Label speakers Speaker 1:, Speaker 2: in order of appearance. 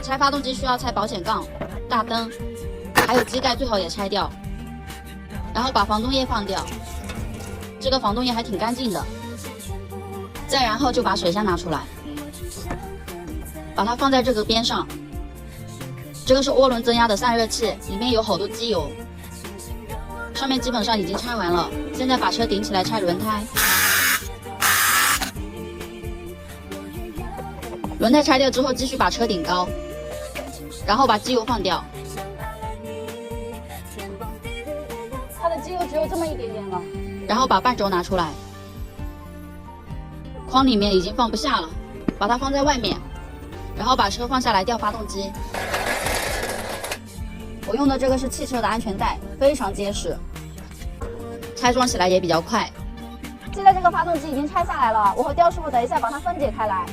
Speaker 1: 拆发动机需要拆保险杠、大灯，还有机盖最好也拆掉。然后把防冻液放掉，这个防冻液还挺干净的。再然后就把水箱拿出来，把它放在这个边上。这个是涡轮增压的散热器，里面有好多机油。上面基本上已经拆完了，现在把车顶起来拆轮胎。轮胎拆掉之后，继续把车顶高，然后把机油放掉。它的机油只有这么一点点了。然后把半轴拿出来，筐里面已经放不下了，把它放在外面，然后把车放下来吊发动机。我用的这个是汽车的安全带，非常结实，拆装起来也比较快。现在这个发动机已经拆下来了，我和刁师傅等一下把它分解开来。